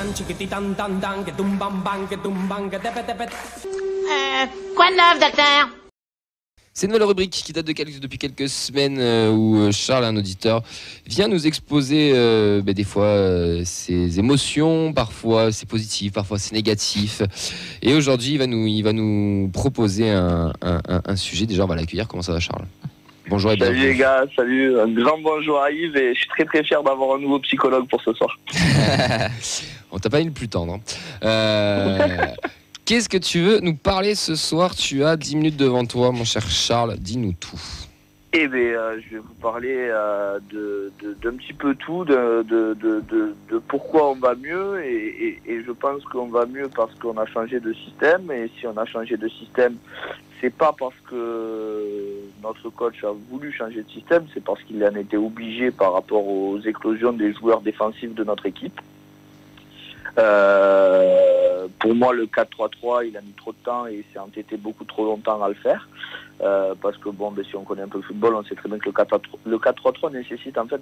Quoi de neuf, docteur? C'est une nouvelle rubrique qui date depuis quelques semaines où Charles, un auditeur, vient nous exposer des fois ses émotions, parfois c'est positif, parfois c'est négatif. Et aujourd'hui, il va nous proposer un sujet. Déjà, on va l'accueillir. Comment ça va, Charles? Bonjour et bienvenue. Salut les gars, salut. Un grand bonjour à Yves et je suis très très fier d'avoir un nouveau psychologue pour ce soir. On t'a pas eu le plus tendre. Qu'est-ce que tu veux nous parler ce soir? Tu as 10 minutes devant toi, mon cher Charles. Dis-nous tout. Eh bien, je vais vous parler d'un petit peu tout, de pourquoi on va mieux et je pense qu'on va mieux parce qu'on a changé de système. Et si on a changé de système, c'est pas parce que notre coach a voulu changer de système, c'est parce qu'il en était obligé par rapport aux éclosions des joueurs défensifs de notre équipe. Pour moi, le 4-3-3, il a mis trop de temps et il s'est entêté beaucoup trop longtemps à le faire. Parce que si on connaît un peu le football, on sait très bien que le 4-3-3 nécessite en fait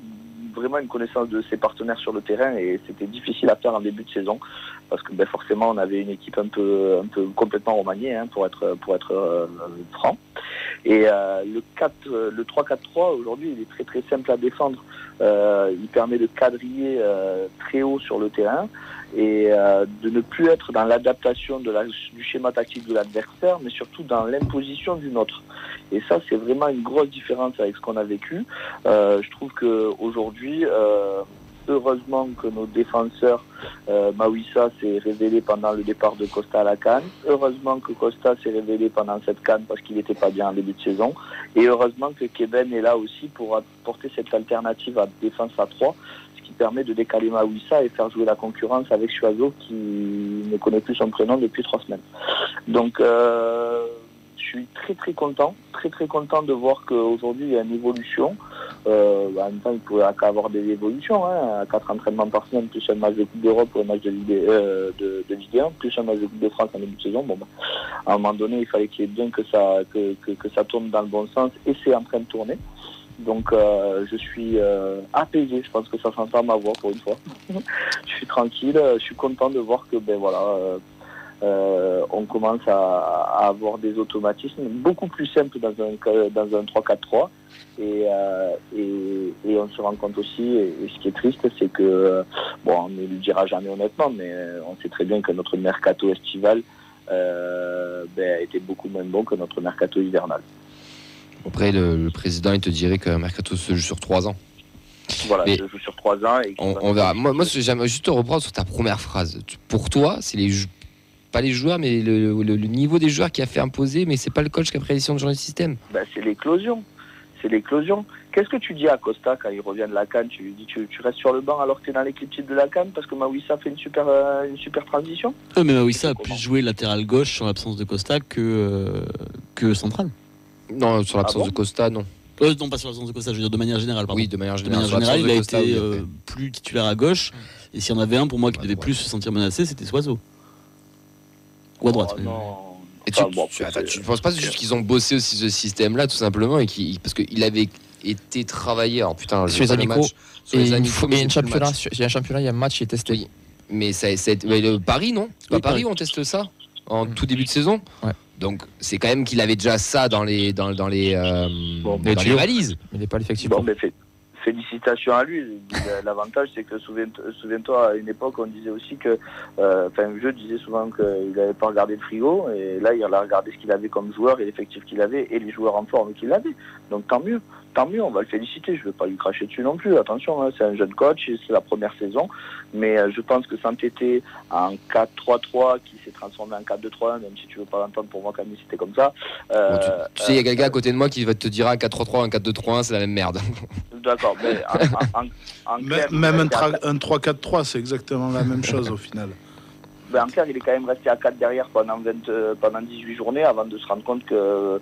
vraiment une connaissance de ses partenaires sur le terrain et c'était difficile à faire en début de saison parce que forcément on avait une équipe un peu complètement remaniée pour être franc. Et le 3-4-3 aujourd'hui il est très très simple à défendre. Il permet de quadriller très haut sur le terrain et de ne plus être dans l'adaptation du schéma tactique de l'adversaire, mais surtout dans l'imposition du nôtre. Et ça, c'est vraiment une grosse différence avec ce qu'on a vécu. Je trouve qu'aujourd'hui, heureusement que nos défenseurs, Mawissa s'est révélé pendant le départ de Costa à la CAN. Heureusement que Costa s'est révélé pendant cette CAN parce qu'il n'était pas bien en début de saison. Et heureusement que Keben est là aussi pour apporter cette alternative à défense à 3, ce qui permet de décaler Mawissa et faire jouer la concurrence avec Chuazo qui ne connaît plus son prénom depuis 3 semaines. Donc, je suis très très content de voir qu'aujourd'hui il y a une évolution. En même temps, il pourrait avoir des évolutions, 4 entraînements par semaine, plus un match de Coupe d'Europe ou un match de Ligue 1, plus un match de Coupe de France en début de saison. À un moment donné, il fallait qu'il y ait bien que ça tourne dans le bon sens et c'est en train de tourner. Donc je suis apaisé, je pense que ça s'entend ma voix pour une fois. Je suis tranquille, je suis content de voir que on commence à avoir des automatismes beaucoup plus simples dans un 3-4-3 et on se rend compte aussi, et ce qui est triste, c'est que on ne le dira jamais honnêtement, mais on sait très bien que notre mercato estival a été beaucoup moins bon que notre mercato hivernal. Après, le président, il te dirait qu'un mercato se joue sur 3 ans. Voilà, je joue sur 3 ans. Et on verra. Moi, j'aimerais juste te reprendre sur ta première phrase. Pour toi, c'est pas les joueurs, mais le niveau des joueurs qui a fait imposer, mais c'est pas le coach qui a pris la décision de changer de système. C'est l'éclosion. Qu'est-ce que tu dis à Costa quand il revient de la CAN? Tu lui dis tu restes sur le banc alors que tu es dans l'équipe type de la CAN parce que Mawissa fait une super transition? Mais Mawissa a plus joué latéral gauche sur l'absence de Costa que central. Non, sur l'absence de Costa, non. Non, pas sur l'absence de Costa, je veux dire de manière générale. Pardon. Oui, de manière générale. Il a été plus titulaire à gauche. Et s'il y en avait un pour moi qui devait plus se sentir menacé, c'était Soiseau. Ou à droite. Non. Et tu ne penses pas juste qu'ils ont bossé aussi ce système-là, tout simplement, parce qu'il avait été travaillé. Alors putain, sur les amicaux. Il y a un championnat, il y a un match qui est testé. Oui. Mais Paris, non? C'est pas Paris où on teste ça en tout début de saison. Ouais. Donc c'est quand même qu'il avait déjà ça dans les valises. Mais il n'est pas l'effectif. Félicitations à lui. L'avantage, c'est que souviens-toi, à une époque, on disait aussi que, je disais souvent qu'il n'avait pas regardé le frigo, et là, il a regardé ce qu'il avait comme joueur et l'effectif qu'il avait et les joueurs en forme qu'il avait. Donc tant mieux, on va le féliciter. Je ne veux pas lui cracher dessus non plus. Attention, c'est un jeune coach, c'est la première saison, mais je pense que s'entêter en 4-3-3 qui s'est transformé en 4-2-3-1, même si tu veux pas l'entendre, pour moi, Camille, c'était comme ça. Tu sais, il y a quelqu'un à côté de moi qui va te dire un 4-3-3, un 4-2-3-1, c'est la même merde. D'accord, mais en clair, même un 3-4-3, c'est exactement la même chose au final. En clair, il est quand même resté à 4 derrière pendant 18 journées avant de se rendre compte que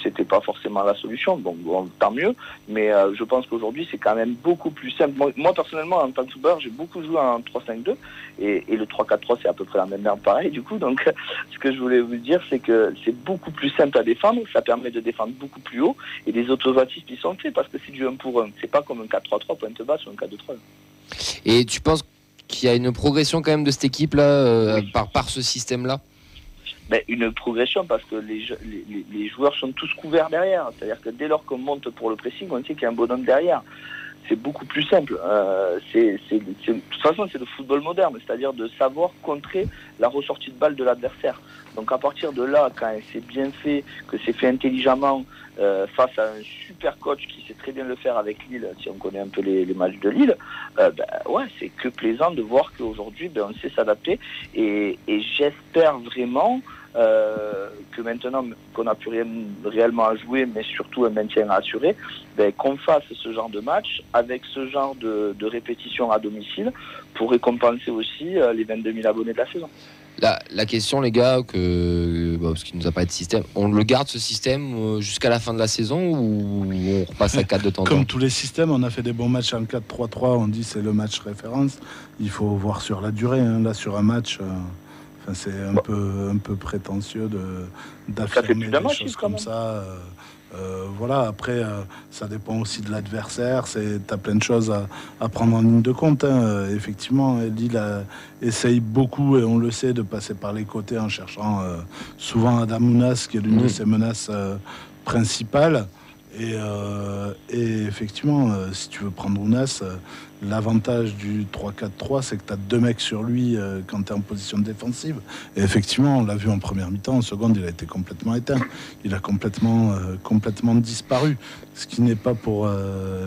c'était pas forcément la solution. Donc tant mieux, mais je pense qu'aujourd'hui c'est quand même beaucoup plus simple. Moi personnellement, en tant que footballeur, j'ai beaucoup joué en 3-5-2 et le 3-4-3 c'est à peu près la même merde pareil du coup. Donc ce que je voulais vous dire, c'est que c'est beaucoup plus simple à défendre, ça permet de défendre beaucoup plus haut et les automatismes ils sont faits parce que c'est du 1 pour 1. C'est pas comme un 4-3-3 pointe basse ou un 4-2-3. Et tu penses qu'il y a une progression quand même de cette équipe-là par ce système-là? Une progression parce que les joueurs sont tous couverts derrière. C'est-à-dire que dès lors qu'on monte pour le pressing, on sait qu'il y a un bonhomme derrière. C'est beaucoup plus simple. De toute façon, c'est le football moderne, c'est-à-dire de savoir contrer la ressortie de balle de l'adversaire. Donc à partir de là, quand c'est bien fait, que c'est fait intelligemment, face à un super coach qui sait très bien le faire avec Lille, si on connaît un peu les matchs de Lille, c'est que plaisant de voir qu'aujourd'hui, on sait s'adapter. Et j'espère vraiment que maintenant qu'on n'a plus rien réellement à jouer, mais surtout un maintien à assurer, qu'on fasse ce genre de match avec ce genre de répétition à domicile pour récompenser aussi les 22 000 abonnés de la saison. La question, les gars, parce qu'il nous a parlé de système, on le garde ce système jusqu'à la fin de la saison ou on repasse à 4 de temps en temps? Comme tous les systèmes, on a fait des bons matchs en 4-3-3, on dit c'est le match référence. Il faut voir sur la durée. Là, sur un match, c'est un peu prétentieux d'affirmer des choses comme ça. Après, ça dépend aussi de l'adversaire. T'as plein de choses à prendre en ligne de compte. Effectivement, Lille essaye beaucoup, et on le sait, de passer par les côtés en cherchant souvent Adam Ounas, qui est l'une de ses menaces principales. Et effectivement, si tu veux prendre Ounas, l'avantage du 3-4-3, c'est que tu as 2 mecs sur lui quand tu es en position défensive. Et effectivement, on l'a vu en première mi-temps, en seconde, il a été complètement éteint. Il a complètement disparu. Ce qui n'est pas pour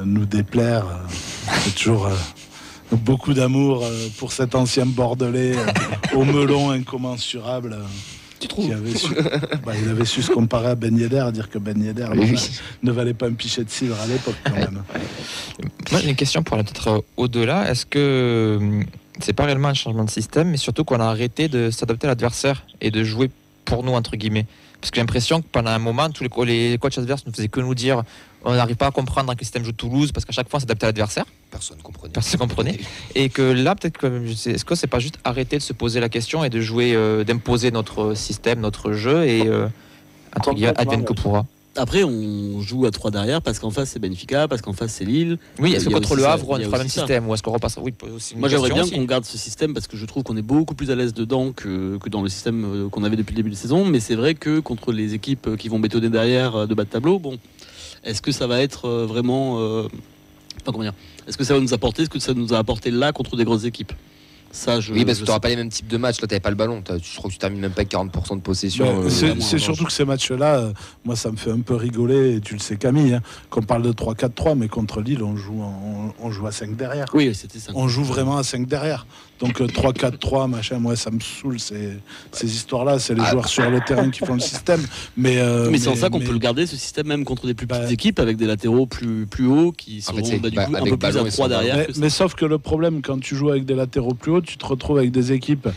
nous déplaire. C'est toujours beaucoup d'amour pour cet ancien Bordelais au melon incommensurable. Tu trouves? Il avait su se comparer à Ben Yedder, à dire que Ben Yedder ne valait pas un pichet de cidre à l'époque quand même. Moi j'ai une question pour aller peut-être au-delà. Est-ce que c'est pas réellement un changement de système, mais surtout qu'on a arrêté de s'adapter à l'adversaire et de jouer pour nous, entre guillemets? Parce que j'ai l'impression que pendant un moment, tous les coachs adverses ne faisaient que nous dire on n'arrive pas à comprendre dans quel système joue Toulouse, parce qu'à chaque fois on s'adaptait à l'adversaire. Personne ne comprenait. Et que là, peut-être que est-ce que c'est pas juste arrêter de se poser la question et de jouer, d'imposer notre système, notre jeu et entre guillemets advienne que pourra. Après, on joue à 3 derrière parce qu'en face c'est Benfica, parce qu'en face c'est Lille. Oui, est-ce que contre le Havre, on fera le même système ou est-ce qu'on repasse? Oui, moi j'aimerais bien qu'on garde ce système parce que je trouve qu'on est beaucoup plus à l'aise dedans que dans le système qu'on avait depuis le début de la saison. Mais c'est vrai que contre les équipes qui vont bétonner derrière de bas de tableau, est-ce que ça va être vraiment. Est-ce que ça va nous apporter ce que ça nous a apporté là contre des grosses équipes? Oui, parce que tu n'auras pas les mêmes types de matchs. Là, tu n'avais pas le ballon. Je crois que tu termines même pas avec 40% de possession. C'est surtout que ces matchs-là, moi, ça me fait un peu rigoler. Et tu le sais, Camille, qu'on parle de 3-4-3, mais contre Lille, on joue à 5 derrière. Oui, c'était ça. On joue vraiment à 5 derrière. Donc 3-4-3, machin, moi, ça me saoule ces histoires-là. C'est les joueurs sur le terrain qui font le système. Mais c'est en ça qu'on peut le garder, ce système, même contre des plus petites équipes, avec des latéraux plus hauts qui seront du coup un peu plus à 3 derrière. Mais sauf que le problème, quand tu joues avec des latéraux plus hauts, tu te retrouves avec des équipes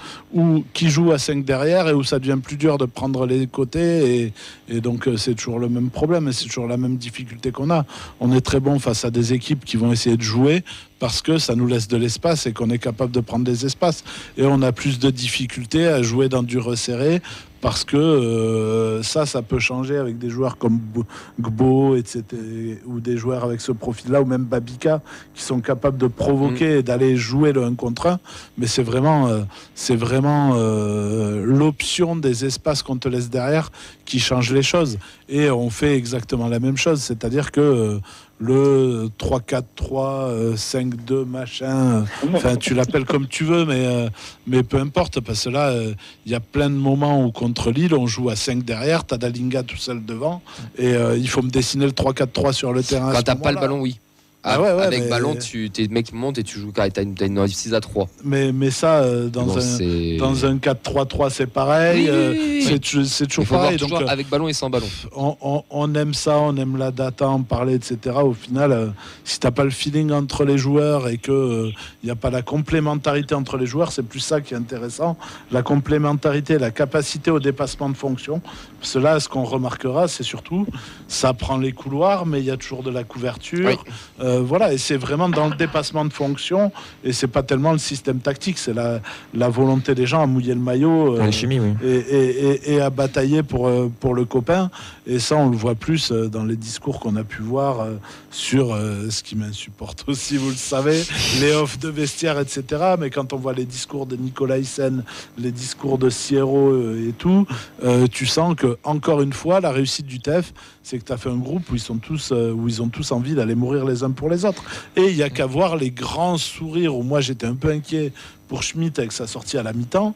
qui jouent à 5 derrière et où ça devient plus dur de prendre les côtés. Et donc, c'est toujours le même problème et c'est toujours la même difficulté qu'on a. On est très bon face à des équipes qui vont essayer de jouer parce que ça nous laisse de l'espace et qu'on est capable de prendre des espaces. Et on a plus de difficultés à jouer dans du resserré parce que ça peut changer avec des joueurs comme Gbo, etc., ou des joueurs avec ce profil-là, ou même Babika, qui sont capables de provoquer et d'aller jouer le 1 contre 1. Mais c'est vraiment l'option des espaces qu'on te laisse derrière qui change les choses. Et on fait exactement la même chose, c'est-à-dire que le 3-4-3, 5-2, machin, enfin tu l'appelles comme tu veux, mais peu importe, parce que là, il y a plein de moments où contre Lille, on joue à 5 derrière, t'as Dalinga tout seul devant, et il faut me dessiner le 3-4-3 sur le terrain. Quand t'as pas le ballon, oui. Avec ballon, tes mecs montent et tu joues, t'as une 6-3. Mais ça, dans un 4-3-3, c'est pareil. Oui. C'est toujours pareil. Donc, avec ballon et sans ballon. On aime ça, on aime la data, en parler, etc. Au final, si t'as pas le feeling entre les joueurs et que il n'y a pas la complémentarité entre les joueurs, c'est plus ça qui est intéressant. La complémentarité, la capacité au dépassement de fonction. Parce que là, ce qu'on remarquera, c'est surtout, ça prend les couloirs, mais il y a toujours de la couverture. Oui. Voilà, et c'est vraiment dans le dépassement de fonction, et c'est pas tellement le système tactique, c'est la volonté des gens à mouiller le maillot L'alchimie, oui. et à batailler pour le copain. Et ça, on le voit plus dans les discours qu'on a pu voir sur ce qui m'insupporte aussi, vous le savez, les offs de vestiaire, etc. Mais quand on voit les discours de Nicolas Hyssen, les discours de Sierro et tout, tu sens que, encore une fois, la réussite du TEF, c'est que tu as fait un groupe où ils ont tous envie d'aller mourir les uns pour les autres. Et il n'y a qu'à voir les grands sourires où moi j'étais un peu inquiet pour Schmitt avec sa sortie à la mi-temps,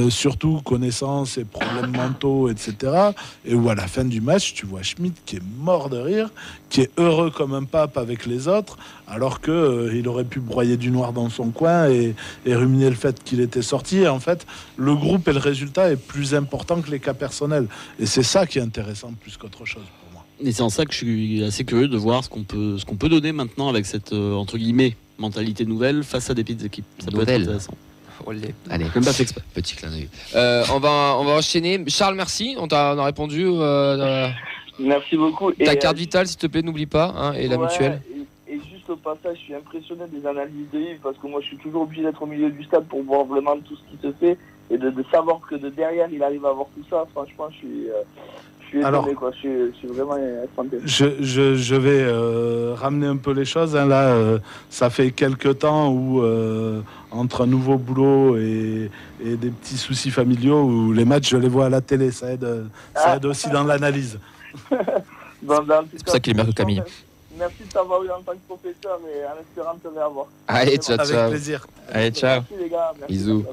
surtout connaissant ses problèmes mentaux, etc. Et où à la fin du match, tu vois Schmitt qui est mort de rire, qui est heureux comme un pape avec les autres, alors qu'il aurait pu broyer du noir dans son coin et ruminer le fait qu'il était sorti. Et en fait, le groupe et le résultat est plus important que les cas personnels. Et c'est ça qui est intéressant plus qu'autre chose pour moi. Et c'est en ça que je suis assez curieux de voir ce qu'on peut donner maintenant avec cette, entre guillemets, mentalité nouvelle face à des petites équipes. Ça peut être intéressant. Allez, Même pas fait exprès. petit clin d'œil. On va enchaîner. Charles, merci. On a répondu. Merci beaucoup. Ta carte vitale, s'il te plaît, n'oublie pas, hein, et la mutuelle. Et juste au passage, je suis impressionné des analyses de Yves parce que moi, je suis toujours obligé d'être au milieu du stade pour voir vraiment tout ce qui se fait et de savoir que de derrière, il arrive à voir tout ça. Franchement, je suis étonné, Alors, quoi. Je suis vraiment effronté. Je vais ramener un peu les choses. Hein. Là, ça fait quelques temps où, entre un nouveau boulot et des petits soucis familiaux, où les matchs, je les vois à la télé. Ça aide aussi dans l'analyse. C'est pour ça qu'il est meilleur que Camille. Merci de t'avoir eu en tant que professeur et en espérant te revoir. Allez, ciao, ciao. Avec plaisir. Allez, ciao. Merci les gars. Merci. Bisous.